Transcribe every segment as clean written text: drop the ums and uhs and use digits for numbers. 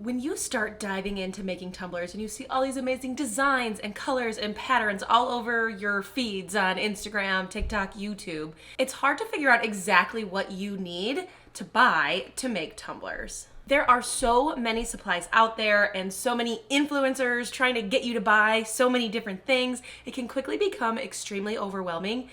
When you start diving into making tumblers and you see all these amazing designs and colors and patterns all over your feeds on Instagram, TikTok, YouTube, it's hard to figure out exactly what you need to buy to make tumblers. There are so many supplies out there and so many influencers trying to get you to buy so many different things. It can quickly become extremely overwhelming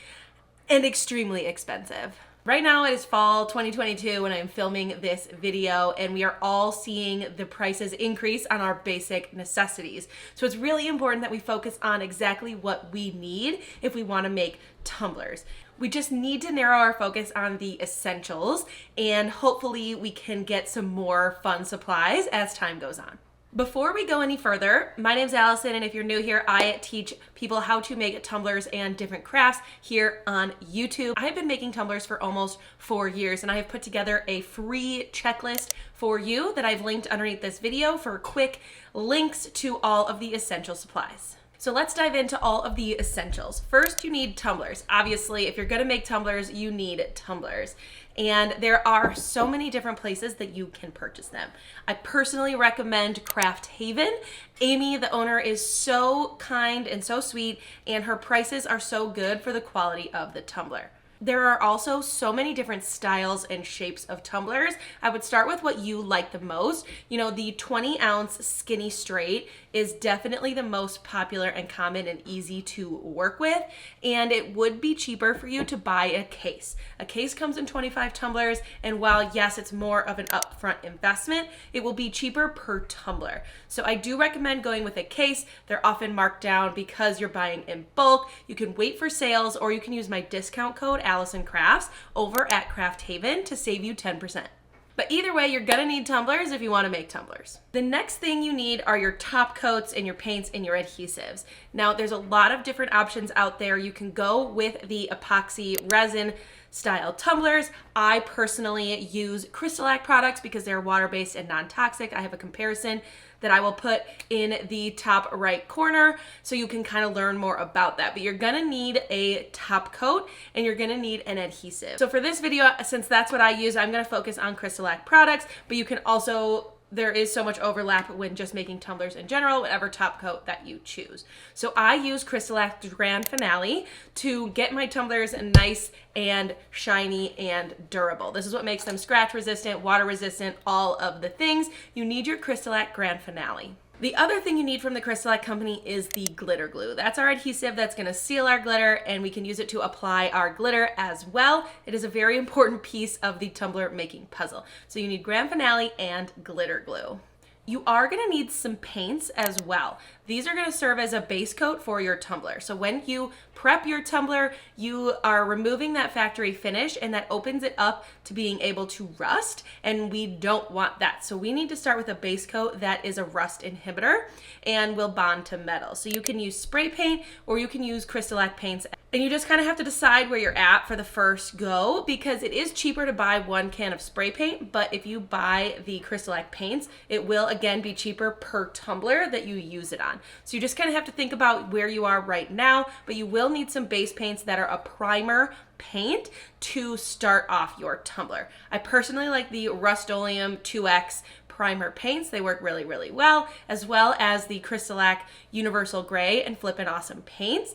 and extremely expensive. Right now it is fall 2022 when I'm filming this video, and we are all seeing the prices increase on our basic necessities. So it's really important that we focus on exactly what we need if we want to make tumblers. We just need to narrow our focus on the essentials, and hopefully we can get some more fun supplies as time goes on. Before we go any further, my name's Allison, and if you're new here, I teach people how to make tumblers and different crafts here on YouTube. I have been making tumblers for almost 4 years, and I have put together a free checklist for you that I've linked underneath this video for quick links to all of the essential supplies. So let's dive into all of the essentials. First, you need tumblers. Obviously, if you're gonna make tumblers, you need tumblers. And there are so many different places that you can purchase them. I personally recommend Craft Haven. Amy, the owner, is so kind and so sweet, and her prices are so good for the quality of the tumbler. There are also so many different styles and shapes of tumblers. I would start with what you like the most. You know, the 20-ounce skinny straight is definitely the most popular and common and easy to work with, and it would be cheaper for you to buy a case. A case comes in 25 tumblers, and while yes, it's more of an upfront investment, it will be cheaper per tumbler. So I do recommend going with a case. They're often marked down because you're buying in bulk. You can wait for sales, or you can use my discount code alisoncrafts over at Craft Haven to save you 10%. But either way, you're gonna need tumblers if you wanna make tumblers. The next thing you need are your top coats and your paints and your adhesives. Now, there's a lot of different options out there. You can go with the epoxy resin style tumblers. I personally use CrystaLac products because they're water-based and non-toxic. I have a comparison that I will put in the top right corner so you can kind of learn more about that. But you're gonna need a top coat and you're gonna need an adhesive. So for this video, since that's what I use, I'm gonna focus on CrystaLac products, but you can also, there is so much overlap when just making tumblers in general, whatever top coat that you choose. So I use CrystaLac Grande Finale to get my tumblers nice and shiny and durable. This is what makes them scratch resistant, water resistant, all of the things. You need your CrystaLac Grande Finale. The other thing you need from the CrystaLac Company is the glitter glue. That's our adhesive that's gonna seal our glitter, and we can use it to apply our glitter as well. It is a very important piece of the tumbler making puzzle. So you need Grande Finale and glitter glue. You are gonna need some paints as well. These are gonna serve as a base coat for your tumbler. So when you prep your tumbler, you are removing that factory finish, and that opens it up to being able to rust, and we don't want that. So we need to start with a base coat that is a rust inhibitor and will bond to metal. So you can use spray paint or you can use CrystaLac paints, and you just kind of have to decide where you're at for the first go, because it is cheaper to buy 1 can of spray paint, but if you buy the CrystaLac paints, it will again be cheaper per tumbler that you use it on. So you just kind of have to think about where you are right now, but you will need some base paints that are a primer paint to start off your tumbler. I personally like the Rust-Oleum 2X primer paints. They work really, really well, as well as the CrystaLac Universal Gray and Flippin' Awesome paints.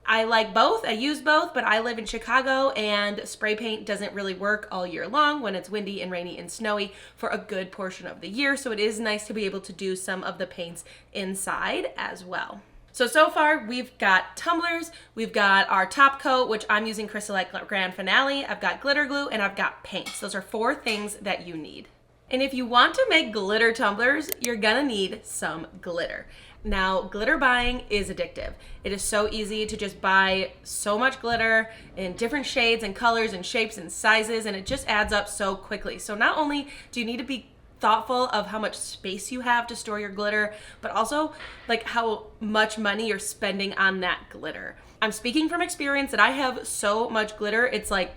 I like both, I use both, but I live in Chicago and spray paint doesn't really work all year long when it's windy and rainy and snowy for a good portion of the year. So it is nice to be able to do some of the paints inside as well. So far we've got tumblers, we've got our top coat, which I'm using CrystaLac Grande Finale, I've got glitter glue, and I've got paints. Those are 4 things that you need. And if you want to make glitter tumblers, you're gonna need some glitter. Now, glitter buying is addictive. It is so easy to just buy so much glitter in different shades and colors and shapes and sizes, and it just adds up so quickly. So not only do you need to be thoughtful of how much space you have to store your glitter, but also like how much money you're spending on that glitter. I'm speaking from experience that I have so much glitter, it's like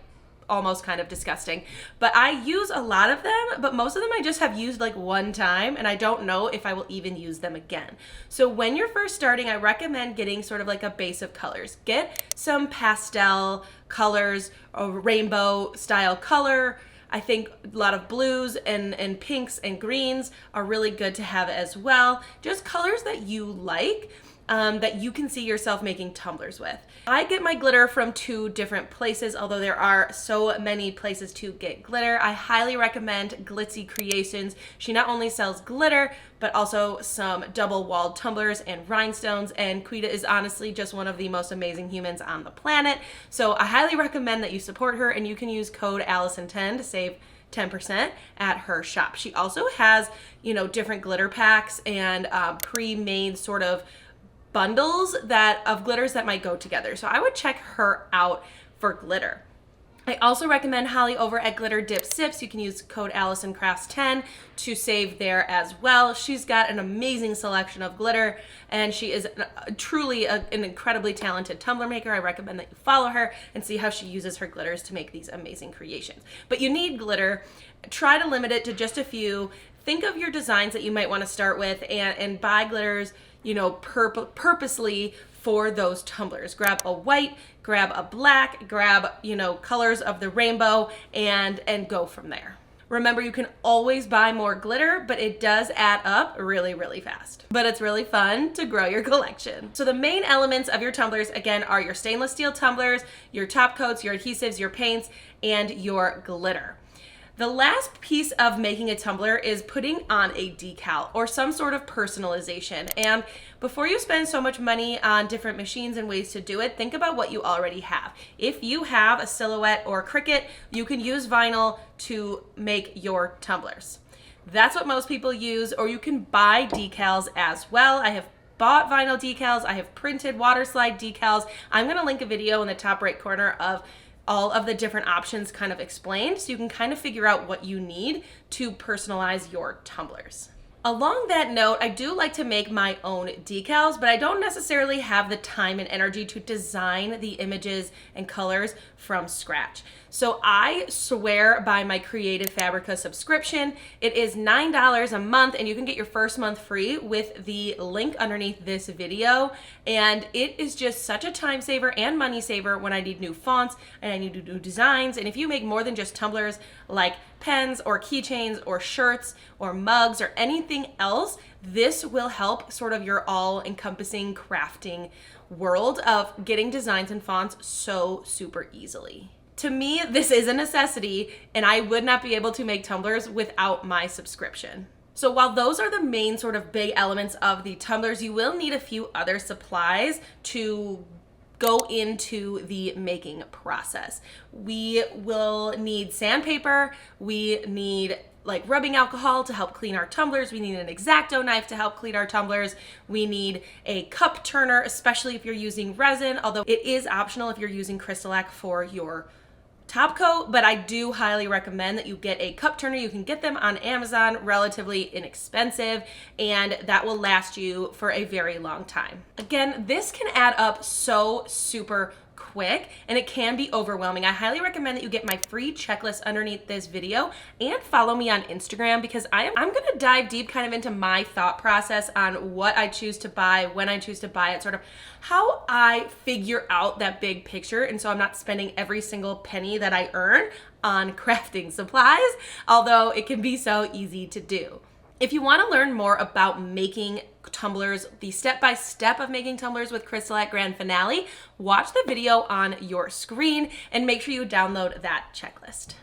almost kind of disgusting. But I use a lot of them, but most of them I just have used like 1 time, and I don't know if I will even use them again. So when you're first starting, I recommend getting sort of like a base of colors. Get some pastel colors, a rainbow style color, I think a lot of blues and pinks and greens are really good to have as well. Just colors that you like. That you can see yourself making tumblers with. I get my glitter from 2 different places, although there are so many places to get glitter. I highly recommend Glitzy Kreations. She not only sells glitter, but also some double-walled tumblers and rhinestones, and Krita is honestly just one of the most amazing humans on the planet. So I highly recommend that you support her, and you can use code Alison10 to save 10% at her shop. She also has, you know, different glitter packs and pre-made sort of bundles of glitters that might go together. So I would check her out for glitter. I also recommend Holly over at Glitter Dip Sips. You can use code alisoncrafts10 to save there as well. She's got an amazing selection of glitter, and she is truly an incredibly talented tumbler maker. I recommend that you follow her and see how she uses her glitters to make these amazing creations. But you need glitter. Try to limit it to just a few. Think of your designs that you might want to start with and buy glitters, you know, purposely for those tumblers. Grab a white, grab a black, grab, you know, colors of the rainbow, and go from there. Remember, you can always buy more glitter, but it does add up really, really fast. But it's really fun to grow your collection. So the main elements of your tumblers, again, are your stainless steel tumblers, your top coats, your adhesives, your paints, and your glitter. The last piece of making a tumbler is putting on a decal or some sort of personalization. And before you spend so much money on different machines and ways to do it, think about what you already have. If you have a silhouette or a Cricut, you can use vinyl to make your tumblers. That's what most people use, or you can buy decals as well. I have bought vinyl decals. I have printed water slide decals. I'm gonna link a video in the top right corner of all of the different options kind of explained, so you can kind of figure out what you need to personalize your tumblers. Along that note, I do like to make my own decals, but I don't necessarily have the time and energy to design the images and colors from scratch. So I swear by my Creative Fabrica subscription. It is $9 a month, and you can get your first month free with the link underneath this video. And it is just such a time saver and money saver when I need new fonts and I need new designs. And if you make more than just tumblers like pens or keychains or shirts or mugs or anything else, this will help sort of your all-encompassing crafting world of getting designs and fonts so super easily. To me, this is a necessity, and I would not be able to make tumblers without my subscription. So while those are the main sort of big elements of the tumblers, you will need a few other supplies to go into the making process. We will need sandpaper, we need like rubbing alcohol to help clean our tumblers, we need an X-Acto knife to help clean our tumblers, we need a cup turner, especially if you're using resin, although it is optional if you're using CrystaLac for your top coat, but I do highly recommend that you get a cup turner. You can get them on Amazon, relatively inexpensive, and that will last you for a very long time. Again, this can add up so super quick, and it can be overwhelming. I highly recommend that you get my free checklist underneath this video and follow me on Instagram, because I'm gonna dive deep kind of into my thought process on what I choose to buy, when I choose to buy it, sort of how I figure out that big picture, and so I'm not spending every single penny that I earn on crafting supplies, although it can be so easy to do. If you want to learn more about making tumblers, the step-by-step of making tumblers with CrystaLac Grande Finale, watch the video on your screen and make sure you download that checklist.